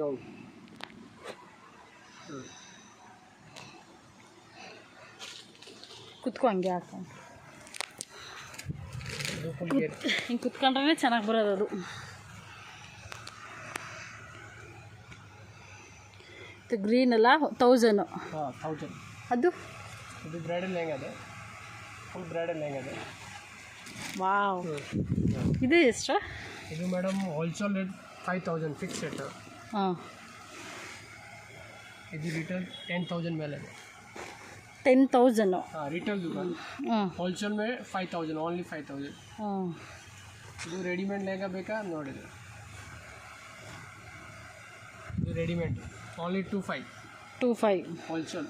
Round. ಕುತ್ಕೊ ಹಂಗೆ ಹಾಕೊಂಡು ಹಿಂಗೆ ಕುತ್ಕೊಂಡ್ರೆ ಚೆನ್ನಾಗಿ ಬರೋದು ಅದು. ಇದು ಗ್ರೀನ್ ಅಲ್ಲ 1000. ಹಾಂ 1000. ಅದು ಇದು ಬ್ರೈಡಲ್ ಲೆಹಂಗಾ ಅದು, ಫುಲ್ ಬ್ರೈಡಲ್ ಲೆಹಂಗಾ ಅದು. ವಾವ್. ಇದು ಎಷ್ಟು? ಇದು madam wholesale rate 5000 fix rate. ಹಾಂ. ಇದು ರಿಟೇಲ್ 10,000 ಮೇಲೆ. 10,000. हाँ रिटेल दुकान. होलसेल में 5,000 ओनली 5,000. ಇದು ರೆಡಿಮೇಡ್ ಲೆಹಂಗಾ ಬೇಕಾ ನೋಡಿದ್ರೆ ಇದು ರೆಡಿಮೇಡ್ ಓನ್ಲಿ 25 ಹೋಲ್ಸೇಲ್.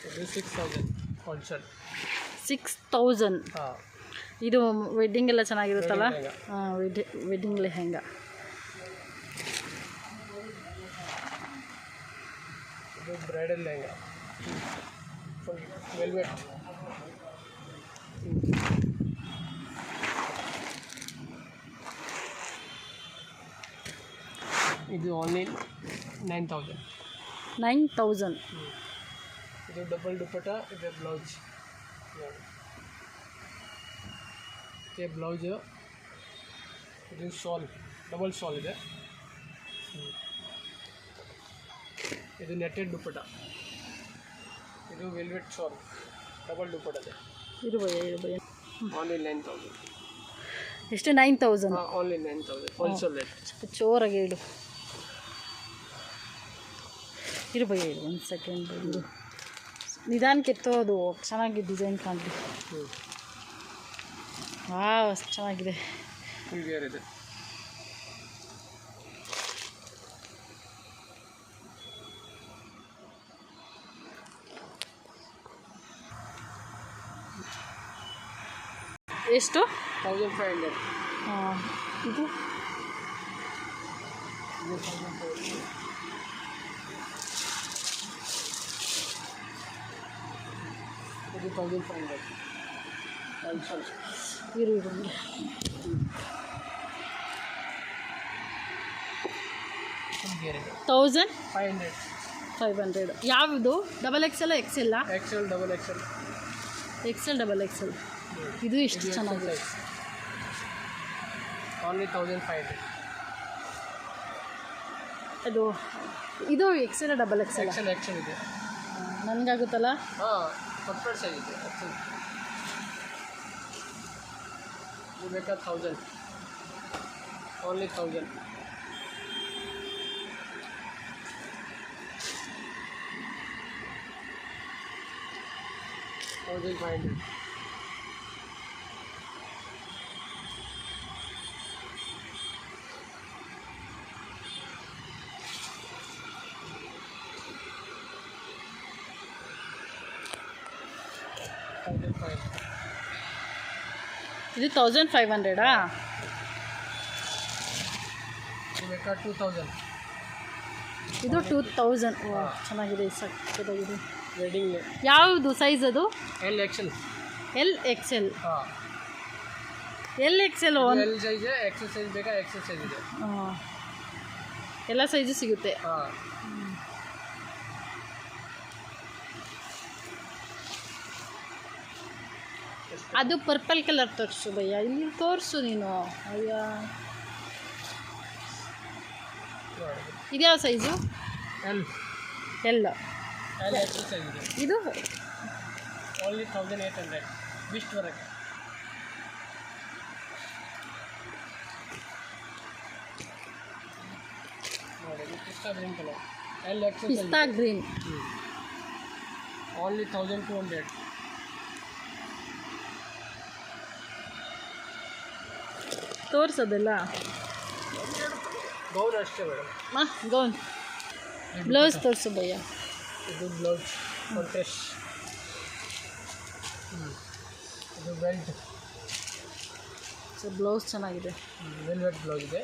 ಇದು 6,000 ಹೋಲ್ಸೇಲ್. 6,000. ಹಾಂ. ಇದು ವೆಡ್ಡಿಂಗ್ ಎಲ್ಲ ಚೆನ್ನಾಗಿರುತ್ತಲ್ಲ. ಹಾಂ, ವೆಡ್ಡಿಂಗ್ ಲೆಹಂಗಾ. ಇದು ಬ್ರೈಡಲ್ ಲೆಹಂಗಾ ಫುಲ್ ವೆಲ್ವೆಟ್. ಇದು ಓನ್ಲಿ 9,000. 9,000. ಇದು ಡಬಲ್ ದುಪ್ಪಟ್ಟ, ಇದು ಬ್ಲೌಸ್. ಇದು ಬ್ಲೌಸ್, ಇದು ಶಾಲ್, ಡಬಲ್ ಶಾಲ್ ಇದೆ. ಇದು ನೆಟ್ಟೆಡ್ ದುಪ್ಪಟ್ಟ, ಇದು ವೆಲ್ವೆಟ್ ಶಾಲ್, ಡಬಲ್ ದುಪ್ಪಟ್ಟ ಇದೆ. ಇದು ಭಯ ಓನ್ಲಿ 9,000. ಎಷ್ಟು? 9,000. Only 9,000 wholesale rate. ಜೋರಾಗಿ ಹೇಳು. ಇರು ಭಯ ಹೇಳು, 1 ಸೆಕೆಂಡ್. ಇದು ನಿಧಾನಕ್ಕೆ ಎತ್ತೋದು, ಚೆನ್ನಾಗಿ ಡಿಸೈನ್ ಕಾಣಲಿ. ವಾವ್, ಚೆನ್ನಾಗಿದೆ. ಫುಲ್ ಗೇರ್ ಇದೆ. ಎಷ್ಟು? 1,500. ಹಾಂ. ಇದು 1,500. ಇದು 1,500 ಹೋಲ್ಸೇಲ್. ಇರು 1,500. ಯಾವುದು? ಡಬಲ್ ಎಕ್ಸೆಲ್ ಎಕ್ಸೆಲ್ಲ? XL, double XL. XL, double XL. ಇದು ಎಷ್ಟು ಚೆನ್ನಾಗಿದೆ. ಓನ್ಲಿ 1,500. ಅದು ಇದು ಎಕ್ಸೆಲ್, ಡಬಲ್ ಎಕ್ಸೆಲ್? ಎಕ್ಸೆಲ್ ಇದೆ. ನನಗಾಗುತ್ತಲ್ಲ? ಹಾಂ, ಪರ್ಫೆಕ್ಟ್ ಸೈಜ್ ಇದೆ ಎಕ್ಸೆಲ್. ಇದು ಬೇಕಾ 1,000, ಓನ್ಲಿ 1,000. $1,500. ಇದು 1,500. ಇದು ಬೇಕಾ 2,000. ಇದು 2,000. ಚೆನ್ನಾಗಿದೆ, ಸಕ್ಕತ್ತಾಗಿದೆ. ವೆಡ್ಡಿಂಗ್. ಯಾವುದು ಸೈಜ್ ಅದು? L XL. L XL. ಹಾಂ, L XL. L size, XL size ಬೇಕಾ? ಎಕ್ಸೆಲ್ ಸೈಜ್ ಇದೆ. ಹಾಂ, ಎಲ್ಲ ಸೈಜು ಸಿಗುತ್ತೆ. ಹಾಂ. ಅದು ಪರ್ಪಲ್ ಕಲರ್ ತೋರಿಸು ಭಯ್ಯ, ಇಲ್ಲಿ ತೋರಿಸು ನೀನು. ಅಯ್ಯ, ಇದ್ಯಾವ size? L. L XL size ಇದೆ. ಇದು ಓನ್ಲಿ 1,800 ಬಿಸ್ಟ್ವರೆಗೆ. ನೋಡಿ, pista green colour. L XL. Pista green. Only 1,200. ತೋರಿಸೋದಿಲ್ಲ. ಗೌನ್ ಅಷ್ಟೇ ಮೇಡಮ್. ಗೌನ್. ಬ್ಲೌಸ್ ತೋರಿಸು ಭಯ್ಯ. ಇದು ಬ್ಲೌಸ್ ಕಾಂಟ್ರಾಸ್ಟ್. ಇದು ಬೆಲ್ಟ್. ಸೊ ಬ್ಲೌಸ್ ಚೆನ್ನಾಗಿದೆ. ವೆಲ್ವೆಟ್ ಬ್ಲೌಸ್ ಇದೆ.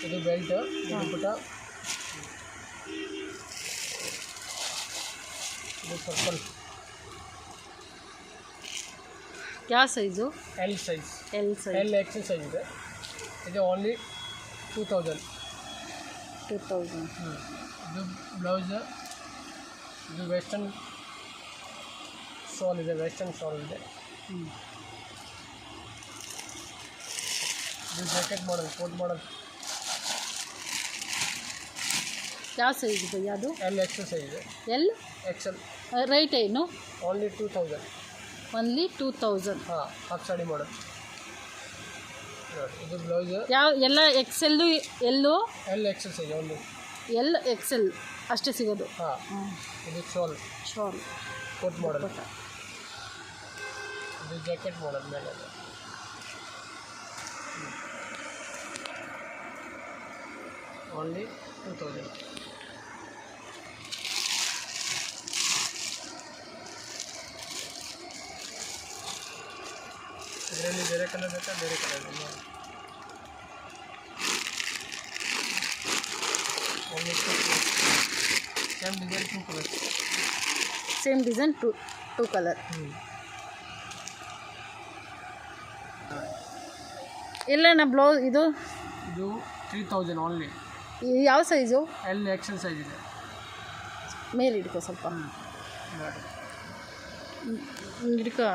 ಇದು ಬೆಲ್ಟ್, ಇದು ಪುಟ, ಇದು ಪರ್ಪಲ್. ಯಾವ size? L size. L size. L XL size ಇದೆ. ಇದು ಓನ್ಲಿ 2000. 2000. ಇದು ಬ್ಲೌಸ್. ಇದು ವೆಸ್ಟರ್ನ್ ಶಾಲ್ ಇದೆ. ವೆಸ್ಟರ್ನ್ ಶಾಲ್ ಇದೆ. ಇದು ಜಾಕೆಟ್ ಮಾಡಲ್, ಕೋಟ್ ಮಾಡಲ್. ಯಾವ ಸೈಜ್ ಭಯ್ಯ ಅದು? ಎಲ್ ಎಕ್ಸೆಲ್ ಸೈಜ್ ಇದೆ. L Excel. ರೈಟ್ ಏನು? ಓನ್ಲಿ 2000. ಓನ್ಲಿ 2000. ಹಾಂ, ಹಾಫ್ ಸಾಡಿ ಮಾಡಲ್. ಇದು ಬ್ಲೌಸ್. ಯಾವ ಎಲ್ಲ ಎಕ್ಸೆಲ್ಲು ಎಲ್ಲು? L XL size only. L Excel ಅಷ್ಟೇ ಸಿಗೋದು. ಹಾಂ. ಇದು ಶಾಲ್. ಶಾಲ್. ಕೋಟ್ ಮಾಡಲ್. ಇದು ಜಾಕೆಟ್ ಮಾಡಲ್ ಮೇಲೆ. ಓನ್ಲಿ 2000. ಇದರಲ್ಲಿ ಬೇರೆ ಕಲರ್ ಬೇಕಾ? ಬೇರೆ ಕಲರ್ ಇದೆ. Only same design 2 colours. Same design two colour. ಎಲ್ಲಣ್ಣ ಬ್ಲೌಸ್ ಇದು? ಇದು 3000 ಓನ್ಲಿ. ಯಾವ ಸೈಜು? ಎಲ್ ಎಕ್ಸೆಲ್ ಸೈಜ್ ಇದೆ. ಮೇಲೆ ಹಿಡ್ಕೊ ಸ್ವಲ್ಪ. ಹಿಡ್ಕೊ.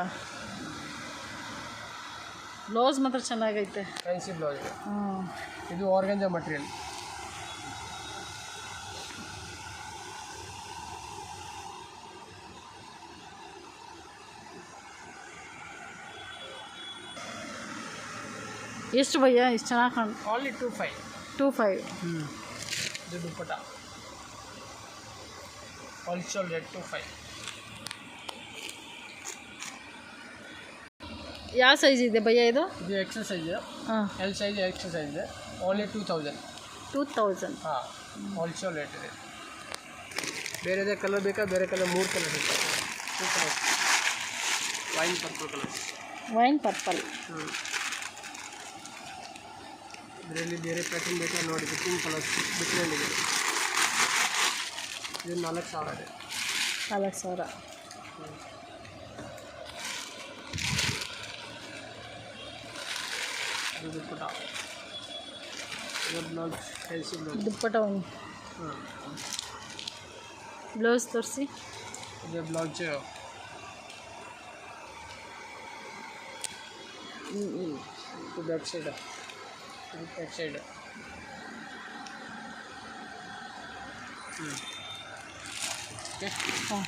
ಬ್ಲೌಸ್ ಮಾತ್ರ ಚೆನ್ನಾಗೈತೆ. ಫ್ಯಾನ್ಸಿ ಬ್ಲೌಸ್ ಇದೆ. ಇದು ಆರ್ಗಂಜಾ ಮಟೀರಿಯಲ್. ಎಷ್ಟು ಭಯ್ಯ? ಇಷ್ಟು ಚೆನ್ನಾಗಿ ಕಾಣ್. ಓನ್ಲಿ 25. 25. ಇದು ದುಪ್ಪಟ್ಟ. Wholesale rate 25. ಯಾವ ಸೈಜ್ ಇದೆ ಭಯ್ಯ ಇದು? ಇದು ಎಕ್ಸೆಲ್ ಸೈಜ್. ಹಾಂ. ಎಲ್ ಸೈಜ್ ಎಕ್ಸೆಲ್ ಸೈಜ್ ಇದೆ. ಓನ್ಲಿ 2000. 2000. ಹಾಂ, ಹೋಲ್ಸೇಲ್ ರೇಟ್ ಇದೆ. ಬೇರೆದೇ ಕಲರ್ ಬೇಕಾ? ಬೇರೆ ಕಲರ್ 3 ಕಲರ್ ಬೇಕಾ? 2 colour. Wine purple colour. Wine purple. ಇದರಲ್ಲಿ ಬೇರೆ ಪ್ಯಾಟರ್ನ್ ಬೇಕಾ ನೋಡಿ. ಪಿಂಕ್ ಕಲರ್ ಡಿಫ್ರೆಂಟ್ ಇದೆ. ಇದು 4000 ಇದೆ. 4000. ಇದು ದುಪ್ಪಟ್ಟ. ಇದು ಬ್ಲೌಸ್. Fancy blouse. ದುಪ್ಪಟ್ಟ ಒಂದು. ಬ್ಲೌಸ್ ತೋರಿಸಿ. ಇದು ಬ್ಲೌಸ್. ಇದು ಬ್ಯಾಕ್ ಸೈಡ್. ಇದು ಬ್ಯಾಕ್ ಸೈಡ್. ಓಕೆ. ಹಾಂ.